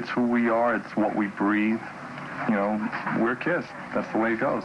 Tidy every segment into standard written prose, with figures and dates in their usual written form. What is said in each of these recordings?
It's who we are. It's what we breathe. You know, we're Kiss. That's the way it goes.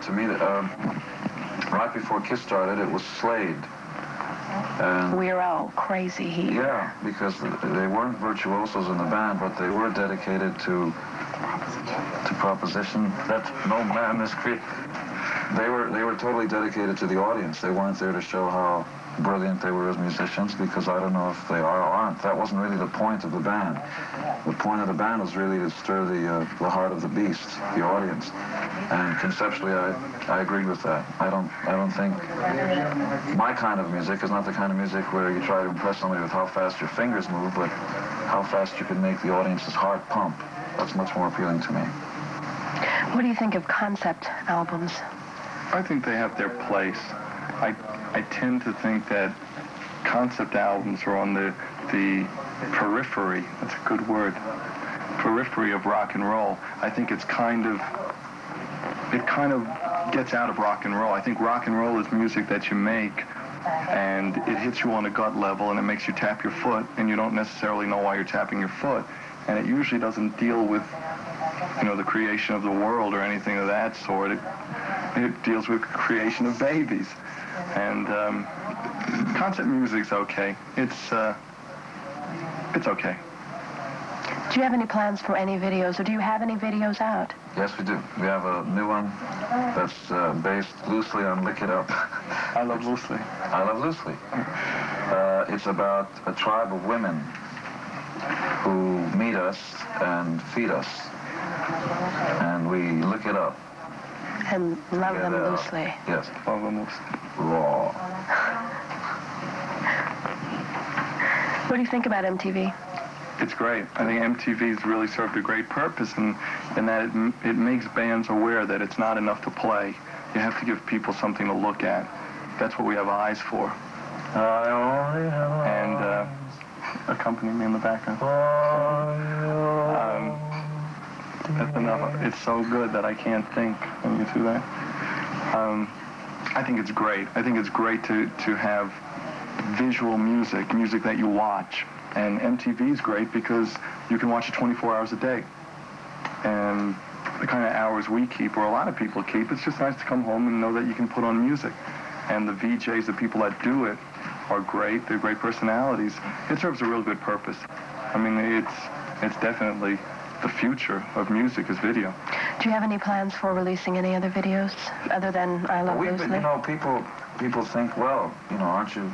to me that right before Kiss started, it was Slade. And we were all crazy here. Yeah, because they weren't virtuosos in the band, but they were dedicated to proposition that no man is created. They were totally dedicated to the audience. They weren't there to show how brilliant they were as musicians, because I don't know if they are or aren't. That wasn't really the point of the band. The point of the band was really to stir the heart of the beast, the audience. And conceptually, I agree with that. I don't think my kind of music is not the kind of music where you try to impress somebody with how fast your fingers move, but how fast you can make the audience's heart pump. That's much more appealing to me. What do you think of concept albums? I think they have their place. I tend to think that concept albums are on the periphery. That's a good word. Periphery of rock and roll. I think it kind of gets out of rock and roll. I think rock and roll is music that you make, and it hits you on a gut level, and it makes you tap your foot, and you don't necessarily know why you're tapping your foot. And it usually doesn't deal with, the creation of the world or anything of that sort. It deals with creation of babies. And concept music's okay. It's okay. Do you have any plans for any videos, or do you have any videos out? Yes, we do. We have a new one that's based loosely on Lick It Up. I love loosely. I love loosely. It's about a tribe of women who meet us and feed us, and we lick it up. And love them loosely. Yes. Love them loosely. Raw. What do you think about MTV? It's great. I think MTV's really served a great purpose in that it makes bands aware that it's not enough to play. You have to give people something to look at. That's what we have eyes for. And accompany me in the background. That's enough. It's so good that I can't think when you do that. I think it's great. I think it's great to have visual music that you watch. And MTV's great because you can watch it 24 hours a day. And the kind of hours we keep, or a lot of people keep, it's just nice to come home and know that you can put on music. And the VJs, the people that do it, are great. They're great personalities. It serves a real good purpose. I mean, it's definitely the future of music is video. Do you have any plans for releasing any other videos other than I Love Loosely? People think, well, aren't you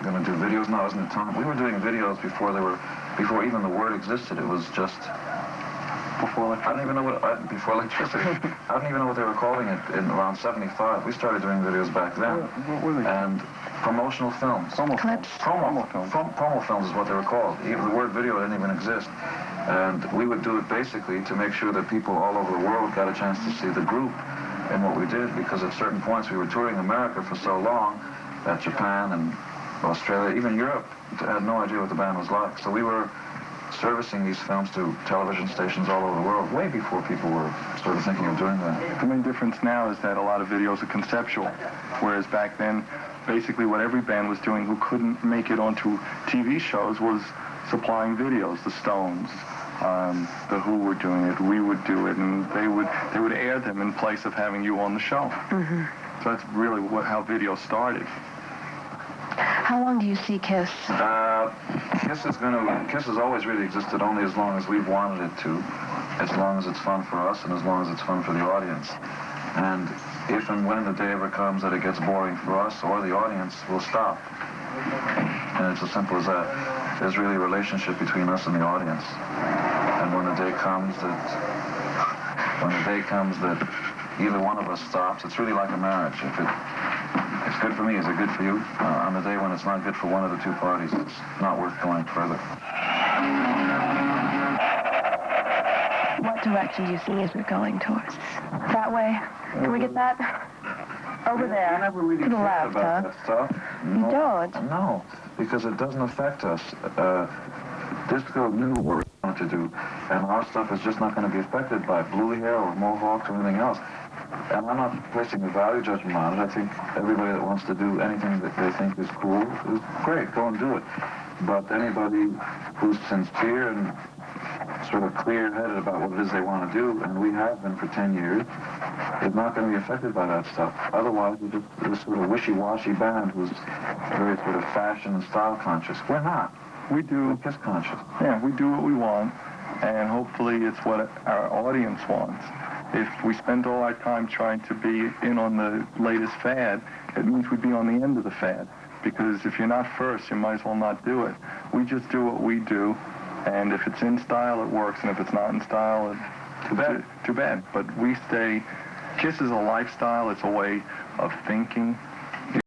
going to do videos? No, isn't it time? We were doing videos before even the word existed. It was just before electricity. I don't even know before electricity. I don't even know what they were calling it in around 75. We started doing videos back then. What were they? And promotional films. Clips. Promo films is what they were called. The word video didn't even exist. And we would do it basically to make sure that people all over the world got a chance to see the group and what we did, because at certain points we were touring America for so long that Japan and Australia, even Europe, had no idea what the band was like. So we were servicing these films to television stations all over the world way before people were sort of thinking of doing that. The main difference now is that a lot of videos are conceptual, whereas back then, basically what every band was doing who couldn't make it onto TV shows was supplying videos. The Stones, the Who were doing it, we would do it, and they would air them in place of having you on the show. Mm-hmm. So that's really how video started. How long do you see Kiss? Kiss has always really existed only as long as we've wanted it to, as long as it's fun for us and as long as it's fun for the audience. And if and when the day ever comes that it gets boring for us or the audience, we'll stop. And it's as simple as that. There's really a relationship between us and the audience. And when the day comes that either one of us stops, it's really like a marriage. If it's good for me, is it good for you? On the day when it's not good for one of the two parties, it's not worth going further. What direction do you see music going towards? That way? Can we get that? Over there. You never really to the care left, about huh? that stuff. You don't? No, because it doesn't affect us. Disco knew what we were going to do, and our stuff is just not going to be affected by blue hair or mohawks or anything else. And I'm not placing a value judgment on it. I think everybody that wants to do anything that they think is cool is great. Go and do it. But anybody who's sincere and sort of clear-headed about what it is they want to do, and we have been for 10 years, is not going to be affected by that stuff. Otherwise, we're just this sort of wishy-washy band who's very sort of fashion and style conscious. We're not. We do. We're kiss conscious. Yeah, we do what we want, and hopefully it's what our audience wants. If we spend all our time trying to be in on the latest fad, it means we'd be on the end of the fad. Because if you're not first, you might as well not do it. We just do what we do, and if it's in style, it works, and if it's not in style, too bad. But we stay. Kiss is a lifestyle. It's a way of thinking.